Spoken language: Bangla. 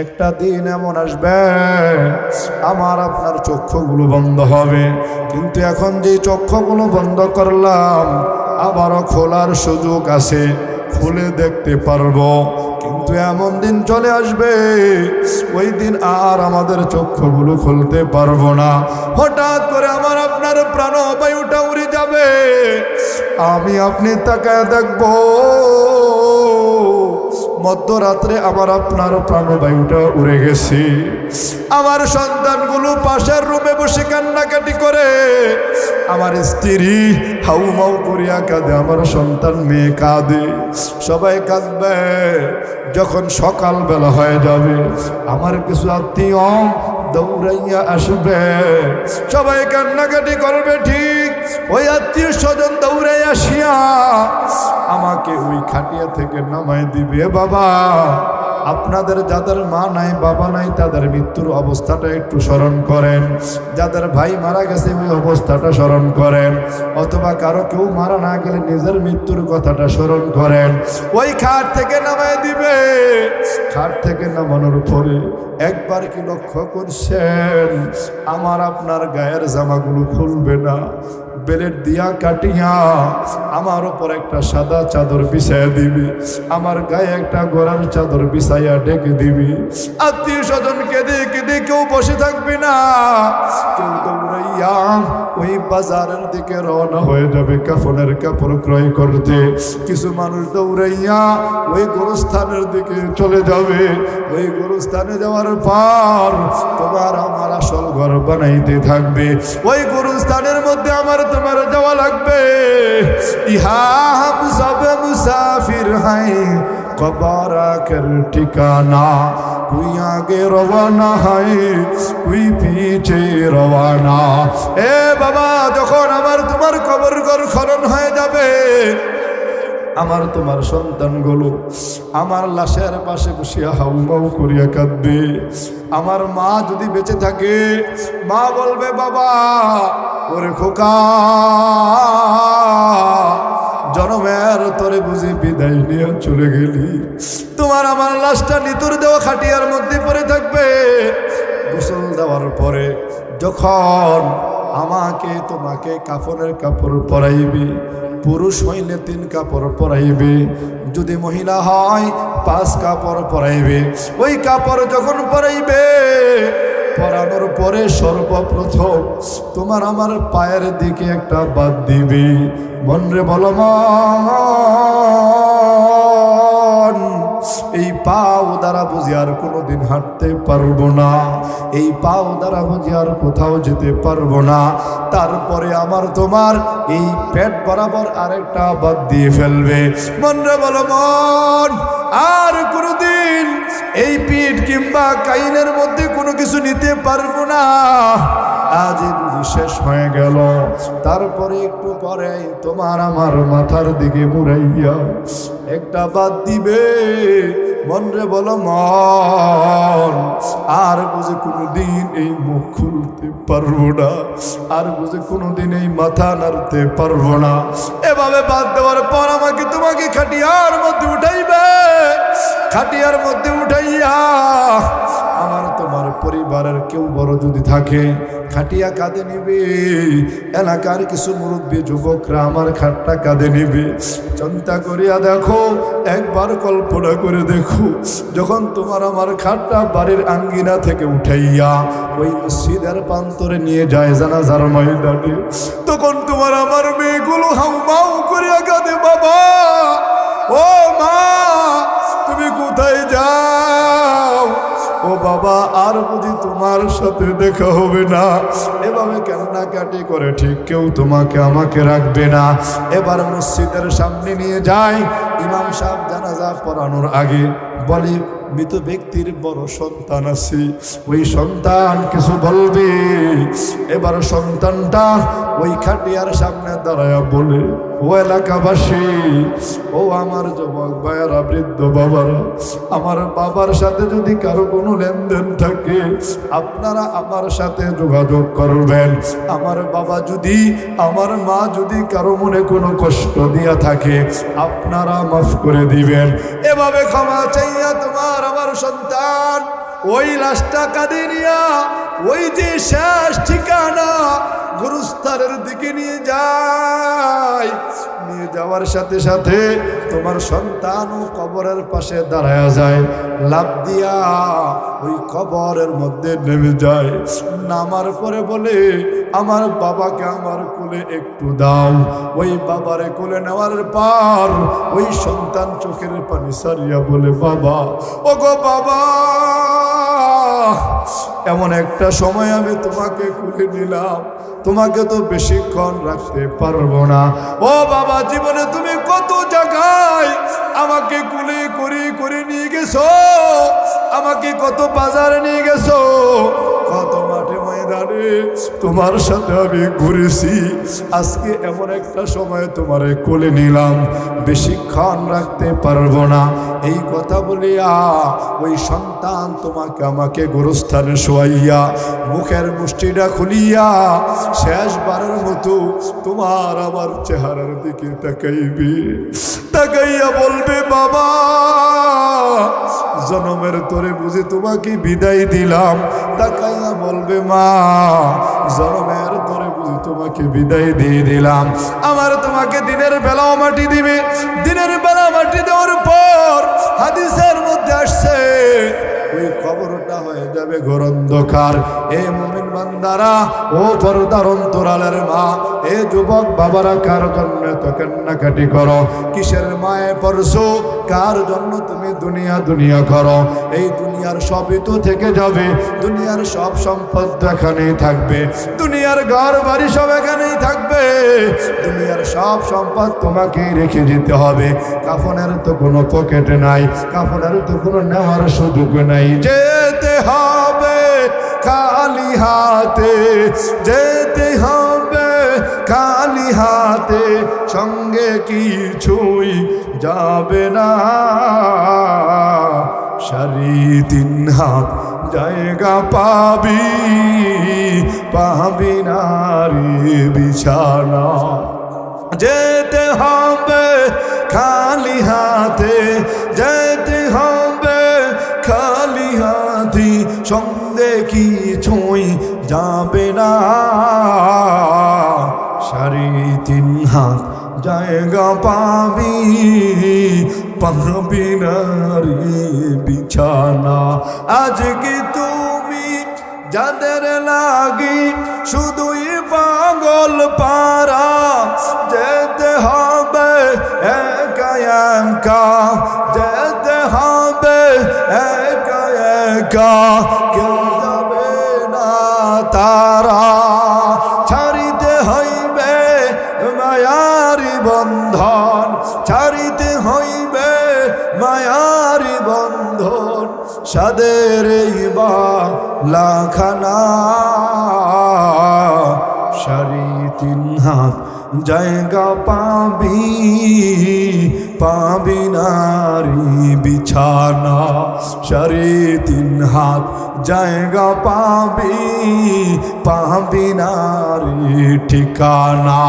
একটা দিন এমন আসবে আমার আপনার চক্ষুগুলো বন্ধ হবে, কিন্তু এখন যে চক্ষুগুলো বন্ধ করলাম আবারও খোলার সুযোগ আছে, খুলে দেখতে পারবো। কিন্তু এমন দিন চলে আসবে ওই দিন আর আমাদের চক্ষুগুলো খুলতে পারবো না। হঠাৎ করে আমার আপনার প্রাণবায়ুটা উড়ে যাবে, আমি আপনি তাকায় দেখবো মধ্যরাত্রে আমার আপনার প্রাণবায়ুটা উড়ে গেছে। আমার সন্তানগুলো পাশের রুমে বসে কান্নাকাটি করে, আমার স্ত্রী হাউমাউ করিয়া কাঁদে, আমার সন্তান মেয়ে কাঁদে, সবাই কাঁদবে। যখন সকালবেলা হয়ে যাবে আমার কিছু আত্মীয় দৌড়াইয়া আসবে, সবাই কান্নাকাটি করবে, ঠিক ওই আত্মীয় স্বজন দৌড়াই আসিয়া আমাকে ওই খাটিয়া থেকে নামাই দিবে। বাবা, আপনাদের যাদের মা নাই বাবা নাই তাদের মৃত্যুর অবস্থাটা একটু স্মরণ করেন, যাদের ভাই মারা গেছে ওই অবস্থাটা স্মরণ করেন, অথবা কারো কেউ মারা না গেলে নিজের মৃত্যুর কথাটা স্মরণ করেন। ওই খাট থেকে নামাই দিবে, খাট থেকে নামানোর পরে একবার কি লক্ষ্য করছেন আমার আপনার গায়ের জামাগুলো খুলবে না, বেলেট দিয়া কাটিয়া আমার ওপর একটা সাদা চাদর বিছাইয়া দিবি, আমার গায়ে একটা গোড়ার চাদর বিছাইয়া ডেকে দিবি। আত্মীয় স্বজন কেঁদে কেঁদে কেউ বসে থাকবে না, কেউ দৌড়াইয়া ওই বাজারের দিকে রওনা হয়ে যাবে কাফনের কাপড় ক্রয় করতে। কিছু মানুষ দৌড়াইয়া ওই গোরস্থানের দিকে চলে যাবে, ওই গোরস্থানে যাওয়ার পর তোমার আমার আসল ঘর বানাইতে থাকবে। ওই গোরস্থানের মধ্যে আমার তোমার যাওয়া লাগবে। ইহা হাম সব মুসাফির হাই কবর আখের ঠিকানা, কোই আগে রওয়ানা হয় কোই পিছে রওয়ানা। এ বাবা, যখন আমার তোমার কবর ঘর খনন হয়ে যাবে, আমার তোমার সন্তানগুলো আমার লাশের পাশে বসিয়া হাউমাউ করিয়া কাঁদবে। আমার মা যদি বেঁচে থাকে মা বলবে, বাবা ওরে খোকা, জনমের তোরে বুঝি বিদায় নিয়ে চলে গেলি, তোমার আমার লাশটা নিতুর দেওয়া খাটিয়ার মধ্যে পড়ে থাকবে। গোসল দেওয়ার পরে যখন আমাকে তোমাকে কাফনের কাপড় পরাইবে, পুরুষ হইলে 3 কাপড় পরাইবে, যদি মহিলা হয় 5 কাপড় পরাইবে। ওই কাপড় যখন পরাইবে, পরানোর পরে সর্বপ্রথম তোমার আমার পায়ের দিকে একটা বাদ দিবে। মনরে বলো মন, এই পাও দ্বারা বুঝি আর কোনোদিন হাঁটতে পারবো না, এই পাও দ্বারা বুঝি আর কোথাও যেতে পারবো না। তারপরে আমার তোমার এই পেট বরাবর আরেকটা বাদ দিয়ে ফেলবে। মনরে বলো মন, আর কোনোদিন এই পিঠ কিংবা কাইনের মধ্যে কোনো কিছু নিতে পারবো না, আজ বুঝি শেষ হয়ে গেল। তারপরে একটু পরে তোমার আমার মাথার দিকে মুড়াইয়া একটা বাদ দিবে। মনরে বলো মন, আর বুঝে কোনোদিন এই মুখ খুলতে পারবো না, আর বুঝে কোনোদিন এই মাথা নাড়তে পারবো না। এভাবে বাদ দেওয়ার পর আমাকে তোমাকে খাটিয়ার মধ্যে উঠাইবে। খাটিয়ার মধ্যে উঠাইয়া আমার তোমার পরিবারের কেউ বড় যদি থাকে খাটিয়া কাঁধে নিবে, এলাকার কিছু মুরব্বী যুবকরা আমার খাটটা কাঁধে নিবে। চিন্তা করিয়া দেখো, একবার কল্পনা করে দেখো, যখন তোমার আমার খাটটা বাড়ির আঙ্গিনা থেকে উঠাইয়া ওই মসজিদের প্রান্তরে নিয়ে যায় জানাজার ময়দানে, তখন তোমার আমার মেয়েগুলো হাউমাউ করিয়া কাঁদে, বাবা ও মা তুমি কোথায় যাও, ও বাবা আর বুঝি তোমার সাথে দেখা হবে না। এভাবে কান্নাকাটি করে ঠিক কেউ তোমাকে আমাকে রাখবে না। এবার মসজিদের সামনে নিয়ে যায়, ইমাম সাহেব জানাজা পড়ানোর আগে বলে, মৃত ব্যক্তির বড় সন্তান আছে, ওই সন্তান কিছু বলবে। এবার সন্তানটা ওই খাটিয়ার সামনে দাঁড়ায়া বলে, ও এলাকাবাসী, ও আমার যুবক ভাইয়ারা, বৃদ্ধ বাবারা, আমার বাবার সাথে যদি কারো কোনো লেনদেন থাকে আপনারা আমার সাথে যোগাযোগ করবেন। আমার বাবা যদি, আমার মা যদি কারো মনে কোনো কষ্ট দিয়া থাকে আপনারা মাফ করে দিবেন। এভাবে ক্ষমা চাইয়া তোমার আমার সন্তান ওই লাশটা কাঁধে নিয়া ওই যে শেষ ঠিকানা গুরুস্থানের দিকে নিয়ে যায়। নিয়ে যাওয়ার সাথে সাথে তোমার সন্তানও কবরের পাশে দাঁড়ায় যায়, লাফ দিয়া ওই কবরের মধ্যে নেমে যায়। নামার পরে বলে, আমার বাবাকে আমার কোলে একটু দাও। ওই বাবারে কোলে নেওয়ার পর ওই সন্তান চোখের পানি সারিয়া বলে, বাবা, ওগো বাবা, এমন একটা সময় আমি তোমাকে কোলে নিলাম, তোমাকে তো বেশিক্ষণ রাখতে পারবো না। ও বাবা, জীবনে তুমি কত জায়গায় আমাকে কোলে করে নিয়ে গেছো, আমাকে কত বাজারে নিয়ে গেছো, কত মাঠে ময়দানে তোমার সাথে আমি ঘুরেছি। আজকে এমন একটা সময় তোমারে কোলে নিলাম, বেশিক্ষণ রাখতে পারবো না। এই কথা বলিয়া ওই সন্তান তোমাকে আমাকে গোরস্থানে শোয়াইয়া মুখের মুষ্টিটা খুলিয়া শেষবারের মতো তোমার আমার চেহারার দিকে তাকাইবে, তাকাইয়া বলবে, বাবা, জনমের তোরে বুঝে তোমাকে বিদায় দিলাম। তাকাইয়া বলবে, মা, জনমের তোরে বুঝে তোমাকে বিদায় দিয়ে দিলাম। আমার তোমাকে দিনের বেলাও মাটি দিবে। দিনের বেলা মাটি দেওয়ার পর হাদিসের মধ্যে আসছে ওই কবরটা হয়ে যাবে ঘোর অন্ধকার। এ মুমিন বান্দারা, ও পর্দার অন্তরালের মা, এ যুবক বাবারা, কার জন্য এত কান্নাকাটি করো? কিসের মায়ে পড়ছো? কার জন্য তুমি দুনিয়া দুনিয়া করো? এই দুনিয়ার সবই তো থেকে যাবে, দুনিয়ার সব সম্পদ এখানেই থাকবে, দুনিয়ার ঘর বাড়ি সব এখানেই থাকবে, দুনিয়ার সব সম্পদ তোমাকেই রেখে যেতে হবে। কাফনের তো কোনো পকেট নাই, কাফনের তো কোনো নেওয়ার সুযোগ নাই। যেতে হবে খালি হাতে, যেতে হবে খালি হাতে, সঙ্গে কিছুই যাবে না। সারি 3 হাত জায়গা পাবি, পাবি নারী বিছানা। যেতে হবে খালি হাতে, যেতে হবে খালি হাতে, সঙ্গে কিছুই যাবে না। সারি 3 হাত জায়গা পাবি, পাবি নারী বিছানা। আজকে তুমি যাদের লাগি শুধুই পাগল পারা, যেতে হবে একা একা, যেতে হবে একা একা, কেউ যাবে না তারা। ছাড়িতে হইবে মায়ারি বন্ধন, ছাড়িতে হইবে মায়ারি বন্ধন, সাদের লাখানা। সারি 3 হাত জায়গা পাবি, পাবি নারী বিছানা। সারি 3 হাত জায়গা পাবি, পাবি নারী ঠিকানা।